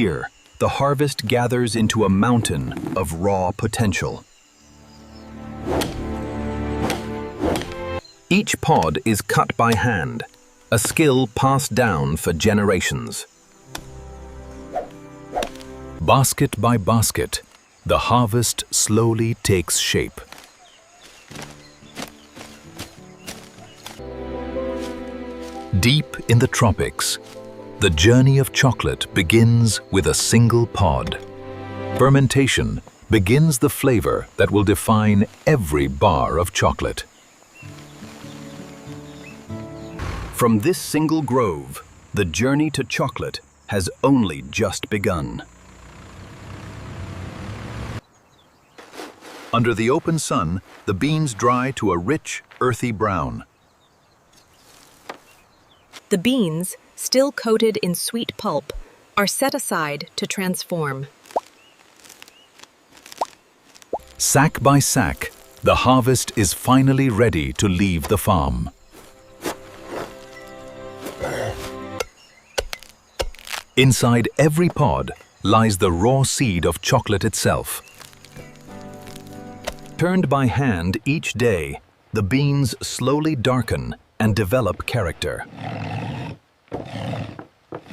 Here, the harvest gathers into a mountain of raw potential. Each pod is cut by hand, a skill passed down for generations. Basket by basket, the harvest slowly takes shape. Deep in the tropics, the journey of chocolate begins with a single pod. Fermentation begins the flavor that will define every bar of chocolate. From this single grove, the journey to chocolate has only just begun. Under the open sun, the beans dry to a rich, earthy brown. The beans, still coated in sweet pulp, are set aside to transform. Sack by sack, the harvest is finally ready to leave the farm. Inside every pod lies the raw seed of chocolate itself. Turned by hand each day, the beans slowly darken and develop character.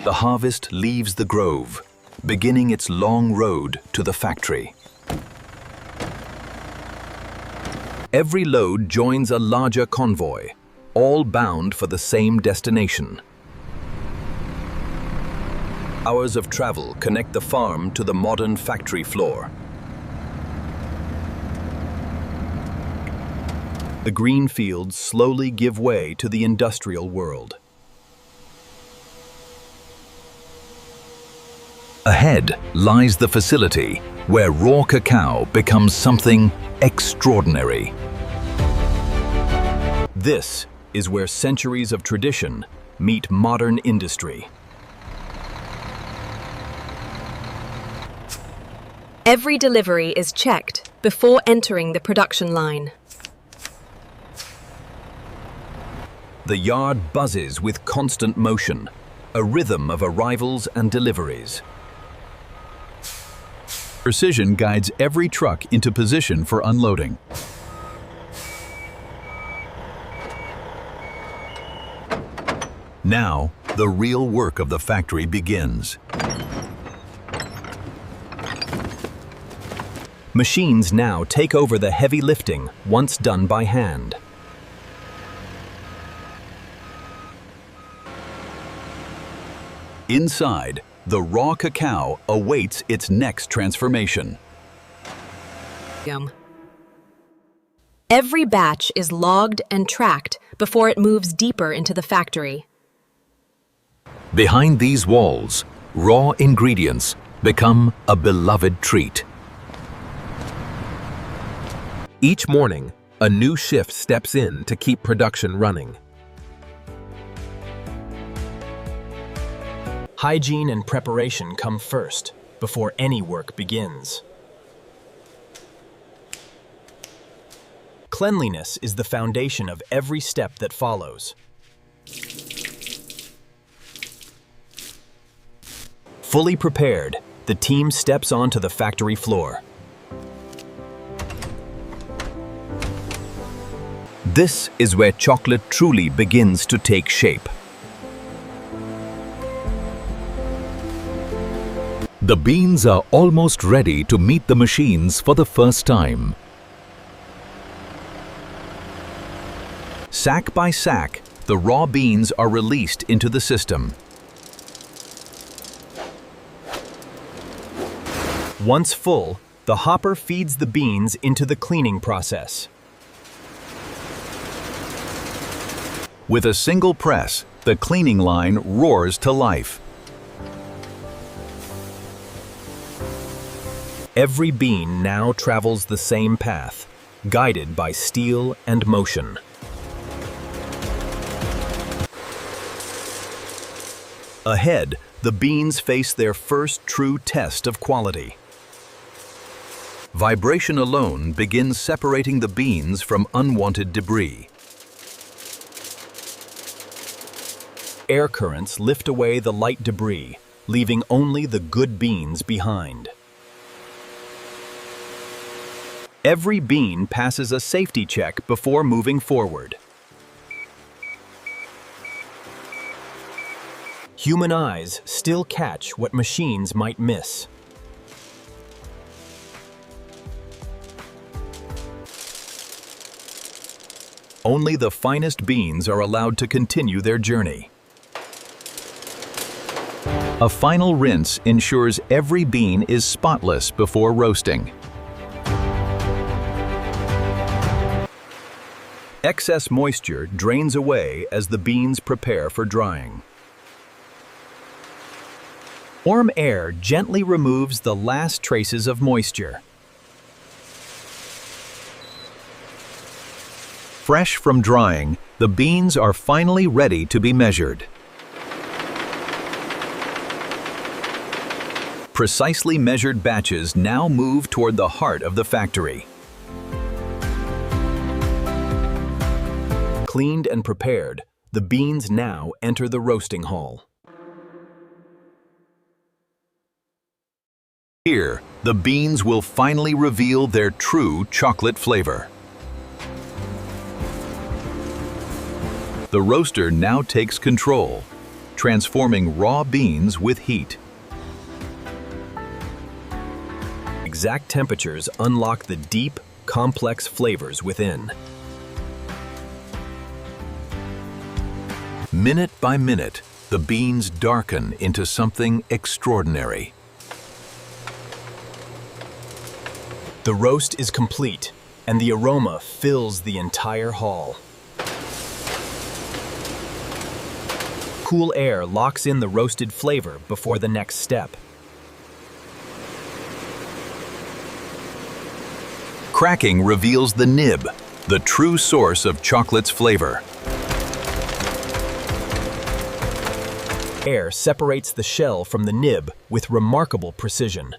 The harvest leaves the grove, beginning its long road to the factory. Every load joins a larger convoy, all bound for the same destination. Hours of travel connect the farm to the modern factory floor. The green fields slowly give way to the industrial world. Ahead lies the facility where raw cacao becomes something extraordinary. This is where centuries of tradition meet modern industry. Every delivery is checked before entering the production line. The yard buzzes with constant motion, a rhythm of arrivals and deliveries. Precision guides every truck into position for unloading. Now, the real work of the factory begins. Machines now take over the heavy lifting once done by hand. Inside, the raw cacao awaits its next transformation. Every batch is logged and tracked before it moves deeper into the factory. Behind these walls, raw ingredients become a beloved treat. Each morning, a new shift steps in to keep production running. Hygiene and preparation come first, before any work begins. Cleanliness is the foundation of every step that follows. Fully prepared, the team steps onto the factory floor. This is where chocolate truly begins to take shape. The beans are almost ready to meet the machines for the first time. Sack by sack, the raw beans are released into the system. Once full, the hopper feeds the beans into the cleaning process. With a single press, the cleaning line roars to life. Every bean now travels the same path, guided by steel and motion. Ahead, the beans face their first true test of quality. Vibration alone begins separating the beans from unwanted debris. Air currents lift away the light debris, leaving only the good beans behind. Every bean passes a safety check before moving forward. Human eyes still catch what machines might miss. Only the finest beans are allowed to continue their journey. A final rinse ensures every bean is spotless before roasting. Excess moisture drains away as the beans prepare for drying. Warm air gently removes the last traces of moisture. Fresh from drying, the beans are finally ready to be measured. Precisely measured batches now move toward the heart of the factory. Cleaned and prepared, the beans now enter the roasting hall. Here, the beans will finally reveal their true chocolate flavor. The roaster now takes control, transforming raw beans with heat. Exact temperatures unlock the deep, complex flavors within. Minute by minute, the beans darken into something extraordinary. The roast is complete, and the aroma fills the entire hall. Cool air locks in the roasted flavor before the next step. Cracking reveals the nib, the true source of chocolate's flavor. Air separates the shell from the nib with remarkable precision.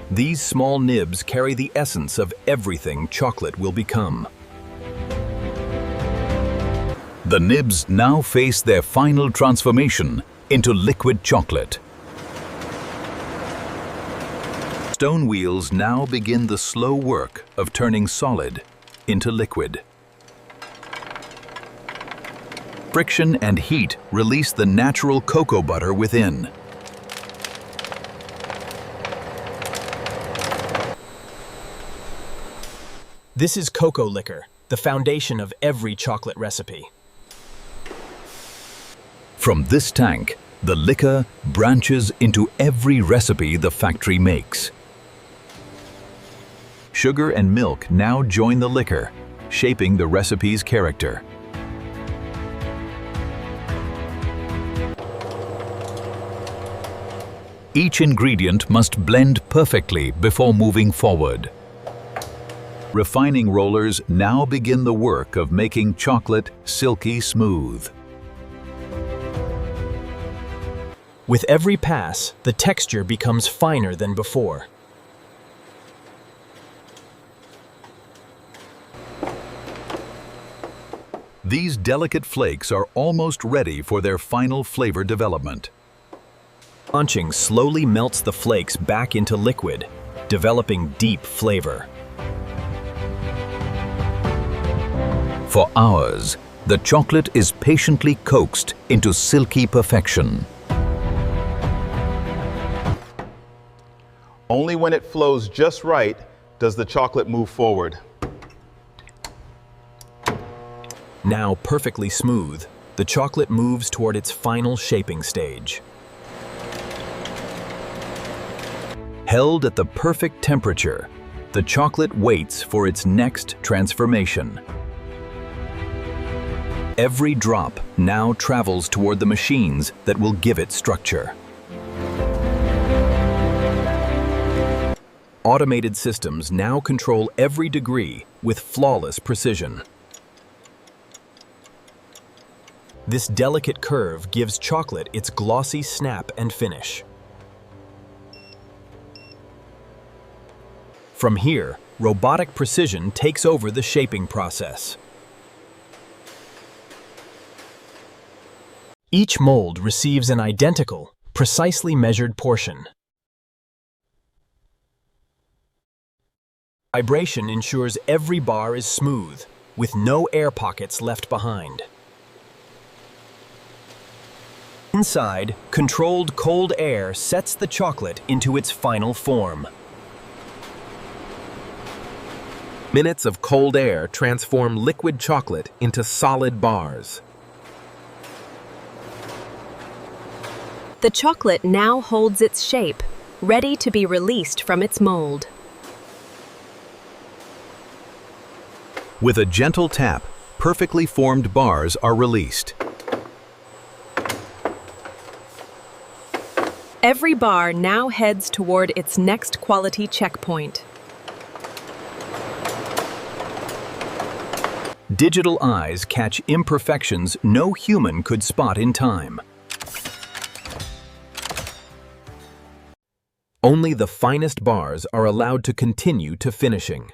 These small nibs carry the essence of everything chocolate will become. The nibs now face their final transformation into liquid chocolate. Stone wheels now begin the slow work of turning solid into liquid. Friction and heat release the natural cocoa butter within. This is cocoa liquor, the foundation of every chocolate recipe. From this tank, the liquor branches into every recipe the factory makes. Sugar and milk now join the liquor, shaping the recipe's character. Each ingredient must blend perfectly before moving forward. Refining rollers now begin the work of making chocolate silky smooth. With every pass, the texture becomes finer than before. These delicate flakes are almost ready for their final flavor development. Conching slowly melts the flakes back into liquid, developing deep flavor. For hours, the chocolate is patiently coaxed into silky perfection. Only when it flows just right does the chocolate move forward. Now perfectly smooth, the chocolate moves toward its final shaping stage. Held at the perfect temperature, the chocolate waits for its next transformation. Every drop now travels toward the machines that will give it structure. Automated systems now control every degree with flawless precision. This delicate curve gives chocolate its glossy snap and finish. From here, robotic precision takes over the shaping process. Each mold receives an identical, precisely measured portion. Vibration ensures every bar is smooth, with no air pockets left behind. Inside, controlled cold air sets the chocolate into its final form. Minutes of cold air transform liquid chocolate into solid bars. The chocolate now holds its shape, ready to be released from its mold. With a gentle tap, perfectly formed bars are released. Every bar now heads toward its next quality checkpoint. Digital eyes catch imperfections no human could spot in time. Only the finest bars are allowed to continue to finishing.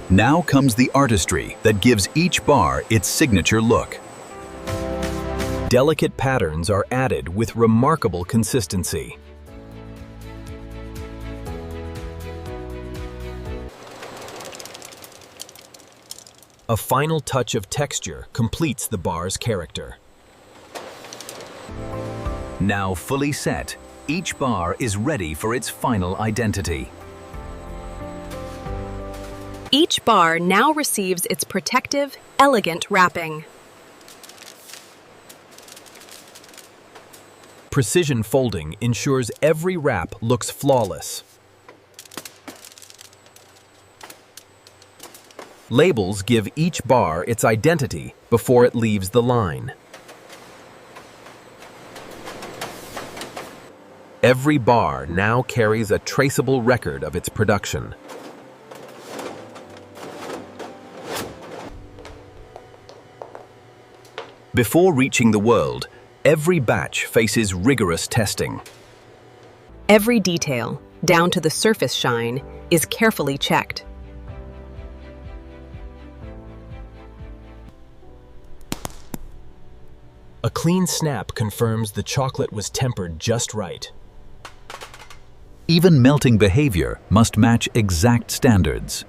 Now comes the artistry that gives each bar its signature look. Delicate patterns are added with remarkable consistency. A final touch of texture completes the bar's character. Now fully set, each bar is ready for its final identity. Each bar now receives its protective, elegant wrapping. Precision folding ensures every wrap looks flawless. Labels give each bar its identity before it leaves the line. Every bar now carries a traceable record of its production. Before reaching the world, every batch faces rigorous testing. Every detail, down to the surface shine, is carefully checked. A clean snap confirms the chocolate was tempered just right. Even melting behavior must match exact standards.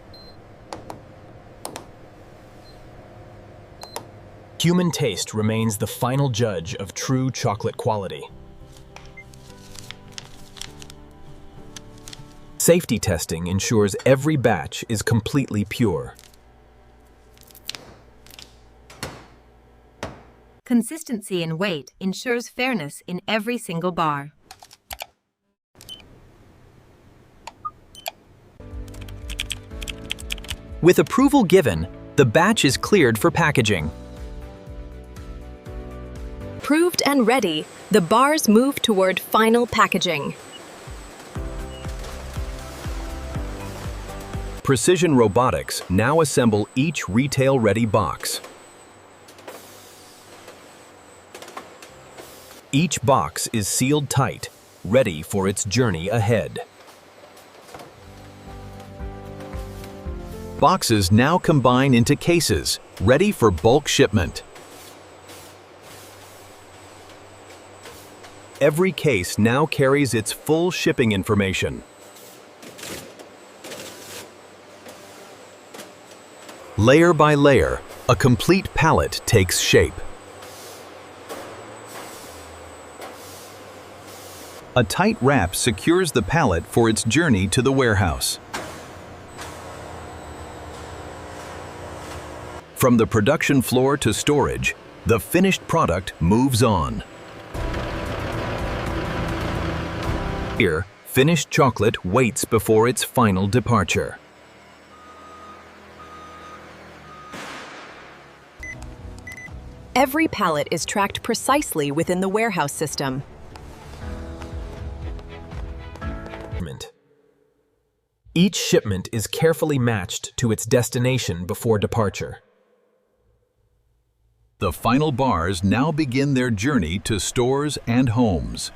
Human taste remains the final judge of true chocolate quality. Safety testing ensures every batch is completely pure. Consistency in weight ensures fairness in every single bar. With approval given, the batch is cleared for packaging. Approved and ready, the bars move toward final packaging. Precision robotics now assemble each retail-ready box. Each box is sealed tight, ready for its journey ahead. Boxes now combine into cases, ready for bulk shipment. Every case now carries its full shipping information. Layer by layer, a complete pallet takes shape. A tight wrap secures the pallet for its journey to the warehouse. From the production floor to storage, the finished product moves on. Here, finished chocolate waits before its final departure. Every pallet is tracked precisely within the warehouse system. Each shipment is carefully matched to its destination before departure. The final bars now begin their journey to stores and homes.